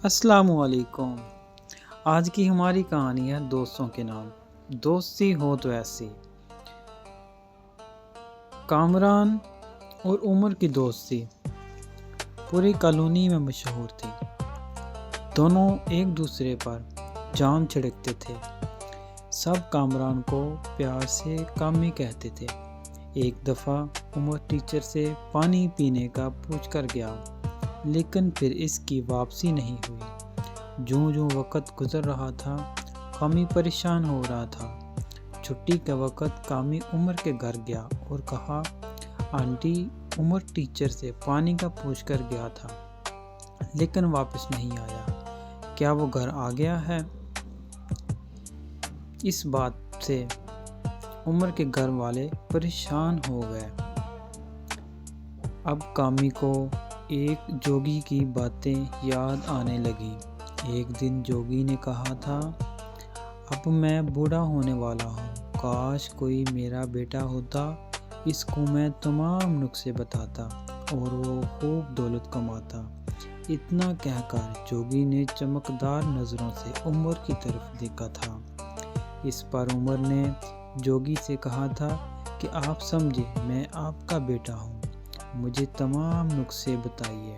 السلام علیکم۔ آج کی ہماری کہانی ہے دوستوں کے نام۔ دوستی ہو تو ایسی۔ کامران اور عمر کی دوستی پوری کالونی میں مشہور تھی۔ دونوں ایک دوسرے پر جان چھڑکتے تھے۔ سب کامران کو پیار سے کامی کہتے تھے۔ ایک دفعہ عمر ٹیچر سے پانی پینے کا پوچھ کر گیا، لیکن پھر اس کی واپسی نہیں ہوئی۔ جوں وقت گزر رہا تھا، کامی پریشان ہو رہا تھا۔ چھٹی کے وقت کامی عمر کے گھر گیا اور کہا، آنٹی، عمر ٹیچر سے پانی کا پوچھ کر گیا تھا، لیکن واپس نہیں آیا۔ کیا وہ گھر آ گیا ہے؟ اس بات سے عمر کے گھر والے پریشان ہو گئے۔ اب کامی کو ایک جوگی کی باتیں یاد آنے لگی۔ ایک دن جوگی نے کہا تھا، اب میں بوڑھا ہونے والا ہوں، کاش کوئی میرا بیٹا ہوتا، اس کو میں تمام نسخے بتاتا اور وہ خوب دولت کماتا۔ اتنا کہہ کر جوگی نے چمکدار نظروں سے عمر کی طرف دیکھا تھا۔ اس پر عمر نے جوگی سے کہا تھا کہ آپ سمجھے میں آپ کا بیٹا ہوں، مجھے تمام نسخے بتائیے۔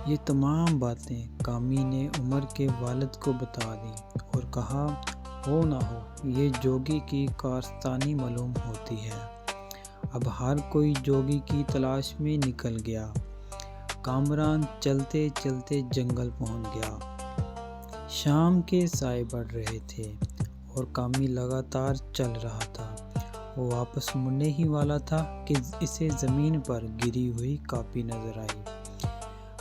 یہ تمام باتیں کامی نے عمر کے والد کو بتا دی اور کہا، ہو نہ ہو یہ جوگی کی کارستانی معلوم ہوتی ہے۔ اب ہر کوئی جوگی کی تلاش میں نکل گیا۔ کامران چلتے چلتے جنگل پہنچ گیا۔ شام کے سائے بڑھ رہے تھے اور کامی لگاتار چل رہا تھا۔ وہ واپس مڑنے ہی والا تھا کہ اسے زمین پر گری ہوئی کاپی نظر آئی۔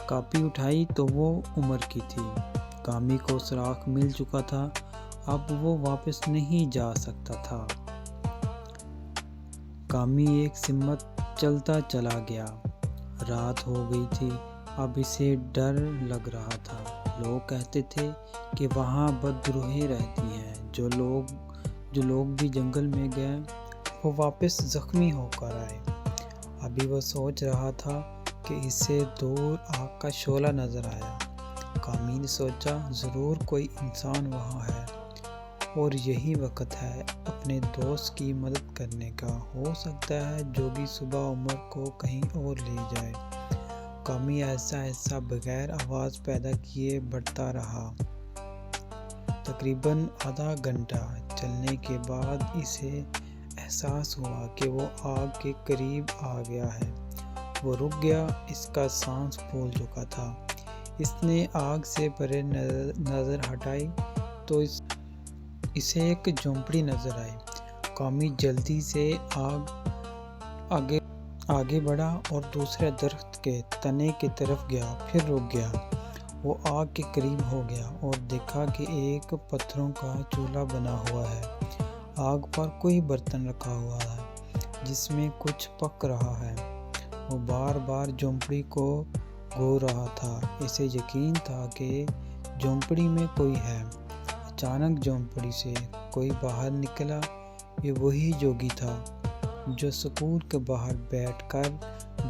کاپی اٹھائی تو وہ عمر کی تھی۔ کامی کو سراغ مل چکا تھا، اب وہ واپس نہیں جا سکتا تھا۔ کامی ایک سمت چلتا چلا گیا۔ رات ہو گئی تھی، اب اسے ڈر لگ رہا تھا۔ لوگ کہتے تھے کہ وہاں بدروحیں رہتی ہیں۔ جو لوگ بھی جنگل میں گئے، وہ واپس زخمی ہو کر آئے۔ ابھی وہ سوچ رہا تھا کہ اسے دور آگ کا شعلہ نظر آیا۔ کامی نے سوچا، ضرور کوئی انسان وہاں ہے اور یہی وقت ہے اپنے دوست کی مدد کرنے کا۔ ہو سکتا ہے جوگی صبح عمر کو کہیں اور لے جائے۔ کامی ایسا بغیر آواز پیدا کیے بڑھتا رہا۔ تقریباً آدھا گھنٹہ چلنے کے بعد اسے احساس ہوا کہ وہ آگ کے قریب آ گیا ہے۔ وہ رک گیا، اس کا سانس پھول چکا تھا۔ اس نے آگ سے پرے نظر ہٹائی تو اسے ایک جھونپڑی نظر آئی۔ کامی جلدی سے آگے بڑھا اور دوسرے درخت کے تنے کی طرف گیا، پھر رک گیا۔ وہ آگ کے قریب ہو گیا اور دیکھا کہ ایک پتھروں کا چولہا بنا ہوا ہے۔ آگ پر کوئی برتن رکھا ہوا ہے جس میں کچھ پک رہا ہے۔ وہ بار بار جھونپڑی کو گھور رہا تھا۔ اسے یقین تھا کہ جھونپڑی میں کوئی ہے۔ اچانک جھونپڑی سے کوئی باہر نکلا۔ یہ وہی جوگی تھا جو سکول کے باہر بیٹھ کر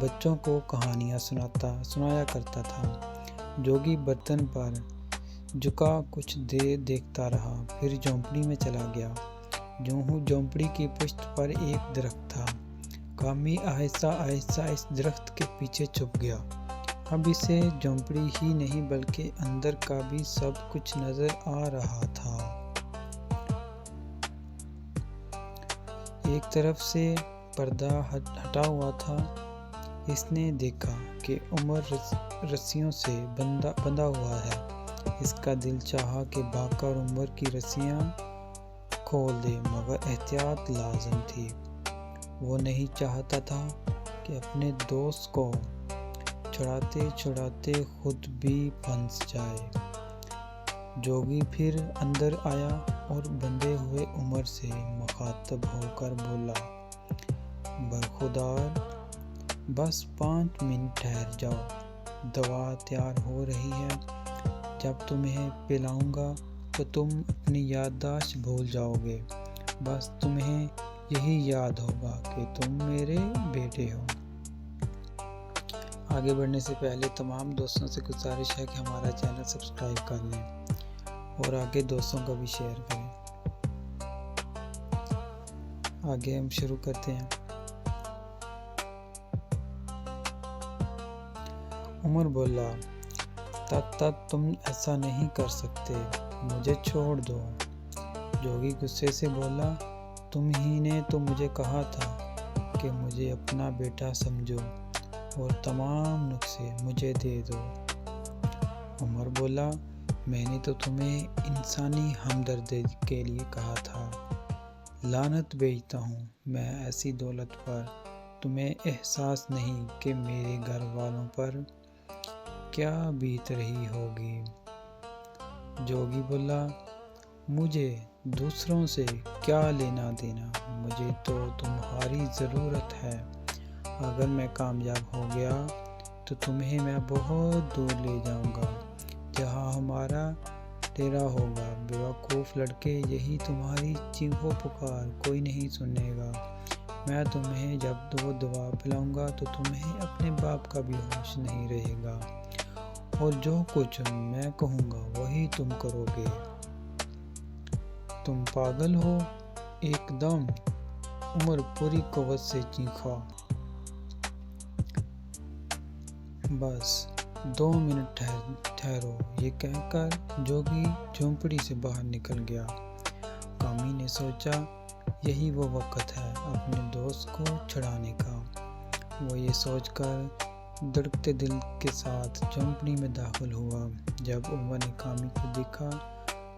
بچوں کو کہانیاں سنایا کرتا تھا۔ جوگی برتن پر جھکا کچھ دیر دیکھتا رہا، پھر جھونپڑی میں چلا گیا۔ جھونپڑی کی پشت پر ایک درخت تھا۔ کامی آہستہ آہستہ اس درخت کے پیچھے چھپ گیا۔ اب اسے جھونپڑی ہی نہیں بلکہ اندر کا بھی سب کچھ نظر آ رہا تھا۔ ایک طرف سے پردہ ہٹا ہوا تھا۔ اس نے دیکھا کہ عمر رسیوں سے بندھا ہوا ہے۔ اس کا دل چاہا کہ بھاگ کر عمر کی رسیاں کھول دے، مگر احتیاط لازم تھی۔ وہ نہیں چاہتا تھا کہ اپنے دوست کو چھڑاتے چھڑاتے خود بھی پھنس جائے۔ جوگی پھر اندر آیا اور بندھے ہوئے عمر سے مخاطب ہو کر بولا، برخودار، بس 5 منٹ ٹھہر جاؤ، دوا تیار ہو رہی ہے۔ جب تمہیں پلاؤں گا تو تم اپنی یادداشت بھول جاؤ گے، بس تمہیں یہی یاد ہوگا کہ تم میرے بیٹے ہو۔ آگے بڑھنے سے پہلے تمام دوستوں سے گزارش ہے کہ ہمارا چینل سبسکرائب کر لیں اور آگے دوستوں کو بھی شیئر کریں۔ آگے ہم شروع کرتے ہیں۔ عمر بولا، تب تم ایسا نہیں کر سکتے، مجھے چھوڑ دو۔ جوگی غصے سے بولا، تم ہی نے تو مجھے کہا تھا کہ مجھے اپنا بیٹا سمجھو اور تمام نسخے مجھے دے دو۔ عمر بولا، میں نے تو تمہیں انسانی ہمدردی کے لیے کہا تھا۔ لعنت بھیجتا ہوں میں ایسی دولت پر، تمہیں احساس نہیں کہ میرے گھر والوں پر کیا بیت رہی ہوگی۔ جوگی بولا، مجھے دوسروں سے کیا لینا دینا، مجھے تو تمہاری ضرورت ہے۔ اگر میں کامیاب ہو گیا تو تمہیں میں بہت دور لے جاؤں گا، جہاں ہمارا ڈیرا ہوگا۔ بیوقوف لڑکے، یہی تمہاری چیخو پکار کوئی نہیں سنے گا۔ میں تمہیں جب وہ دوا پلاؤں گا تو تمہیں اپنے باپ کا بھی ہوش نہیں رہے گا، اور جو کچھ میں کہوں گا وہی تم کرو گے۔ تم پاگل ہو ایک دم۔ عمر پوری قوت سے چیخا۔ بس 2 منٹ ٹھہرو، یہ کہہ کر جوگی جھونپڑی سے باہر نکل گیا۔ کامی نے سوچا یہی وہ وقت ہے اپنے دوست کو چھڑانے کا۔ وہ یہ سوچ کر دھڑکتے دل کے ساتھ جھونپڑی میں داخل ہوا۔ جب عمر نے کامی کو دیکھا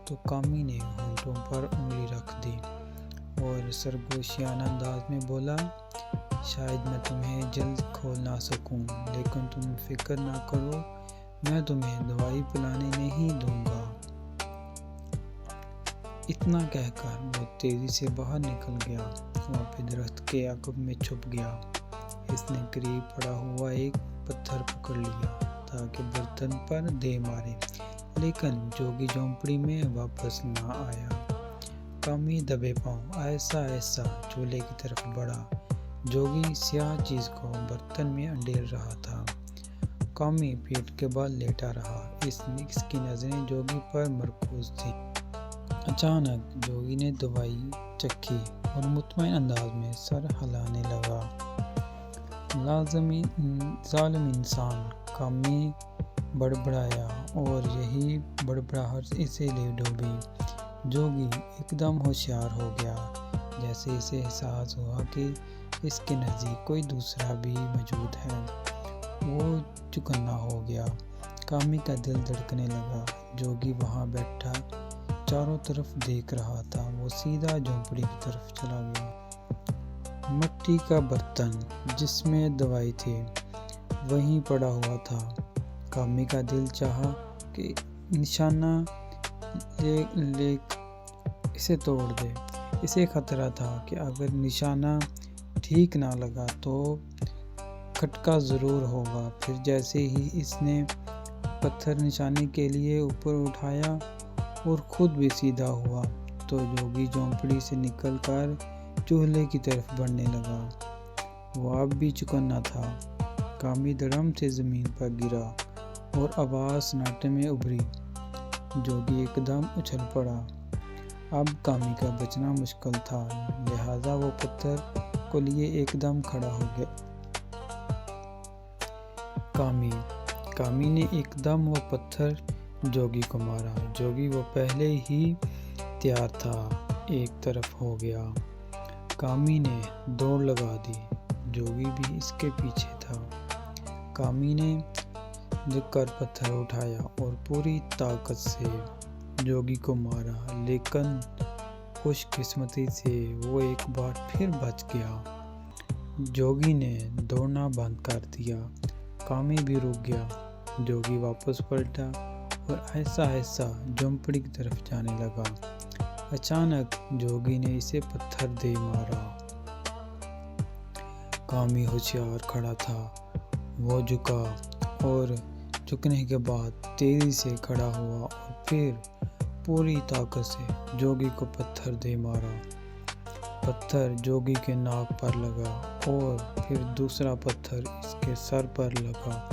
تو کامی نے ہونٹوں پر انگلی رکھ دی اور سرگوشیانہ انداز میں بولا، شاید میں تمہیں جلد کھول نہ سکوں، لیکن تم فکر نہ کرو، میں تمہیں دوائی پلانے نہیں دوں گا۔ اتنا کہہ کر وہ تیزی سے باہر نکل گیا۔ وہ پھر درخت کے عقب میں چھپ گیا۔ اس نے قریب پڑا ہوا ایک پتھر پکڑ لیا تاکہ برتن پر دے مارے، لیکن جوگی جھونپڑی میں واپس نہ آیا۔ کامی دبے پاؤں آہستہ آہستہ چولہے کی طرف بڑھا۔ جوگی سیاہ چیز کو برتن میں انڈیل رہا تھا۔ کامی پیٹھ کے بال لیٹا رہا، اس کی نظریں جوگی پر مرکوز تھیں۔ اچانک جوگی نے دوائی چکھی اور مطمئن انداز میں سر ہلانے لگا۔ ظالم انسان، کامی بڑبڑایا اور یہی بڑبڑاہٹ اسے لے ڈوبی۔ جوگی ایک دم ہوشیار ہو گیا، جیسے اسے احساس ہوا کہ اس کے نزدیک کوئی دوسرا بھی موجود ہے۔ وہ چوکنا ہو گیا۔ کامی کا دل دھڑکنے لگا۔ جوگی وہاں بیٹھا چاروں طرف دیکھ رہا تھا۔ وہ سیدھا جھونپڑی کی طرف چلا گیا۔ مٹی کا برتن جس میں دوائی تھی وہیں پڑا ہوا تھا۔ کامی کا دل چاہا کہ نشانہ لے اسے توڑ دے۔ اسے خطرہ تھا کہ اگر نشانہ ٹھیک نہ لگا تو کھٹکا ضرور ہوگا۔ پھر جیسے ہی اس نے پتھر نشانے کے لیے اوپر اٹھایا اور خود بھی سیدھا ہوا تو جوگی جھونپڑی سے نکل کر چولہے کی طرف بڑھنے لگا۔ وہ اب بھی چوکنا تھا۔ کامی دھڑم سے زمین پر گرا اور آواز سناٹے میں ابھری۔ جوگی ایک دم اچھل پڑا۔ اب کامی کا بچنا مشکل تھا، لہذا وہ پتھر کو لیے ایک دم کھڑا ہو گیا۔ کامی نے ایک دم وہ پتھر جوگی کو مارا۔ جوگی وہ پہلے ہی تیار تھا، ایک طرف ہو گیا۔ کامی نے دوڑ لگا دی، جوگی بھی اس کے پیچھے تھا۔ کامی نے جھک کر پتھر اٹھایا اور پوری طاقت سے جوگی کو مارا، لیکن خوش قسمتی سے وہ ایک بار پھر بچ گیا۔ جوگی نے دوڑنا بند کر دیا۔ کامی بھی رک گیا۔ جوگی واپس پلٹا اور آہستہ آہستہ جھونپڑی کی طرف جانے لگا۔ اچانک جوگی نے اسے پتھر دے مارا۔ کامی ہوشیار کھڑا تھا۔ وہ جھکا اور جھکنے کے بعد تیزی سے کھڑا ہوا اور پھر پوری طاقت سے جوگی کو پتھر دے مارا۔ پتھر جوگی کے ناک پر لگا اور پھر دوسرا پتھر اس کے سر پر لگا۔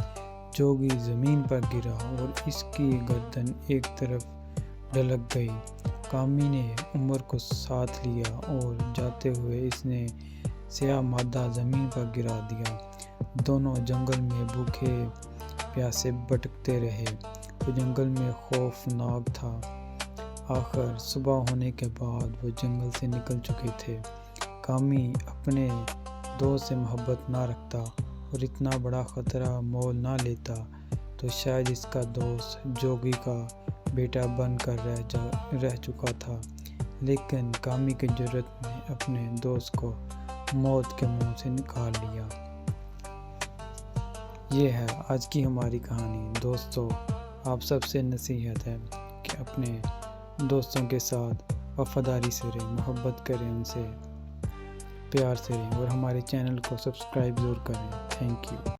جوگی زمین پر گرا اور اس کی گردن ایک طرف ڈھلک گئی۔ کامی نے عمر کو ساتھ لیا اور جاتے ہوئے اس نے سیاہ مادہ زمین پر گرا دیا۔ دونوں جنگل میں بھوکے پیاسے بھٹکتے رہے۔ وہ جنگل میں خوفناک تھا۔ آخر صبح ہونے کے بعد وہ جنگل سے نکل چکے تھے۔ کامی اپنے دوست سے محبت نہ رکھتا اور اتنا بڑا خطرہ مول نہ لیتا تو شاید اس کا دوست جوگی کا بیٹا بن کر رہ چکا تھا، لیکن کامی کی جرات نے اپنے دوست کو موت کے منہ سے نکال لیا۔ یہ ہے آج کی ہماری کہانی۔ دوستو، آپ سب سے نصیحت ہے کہ اپنے دوستوں کے ساتھ وفاداری سے رہیں، محبت کریں، ان سے پیار سے رہیں اور ہمارے چینل کو سبسکرائب ضرور کریں۔ Thank you.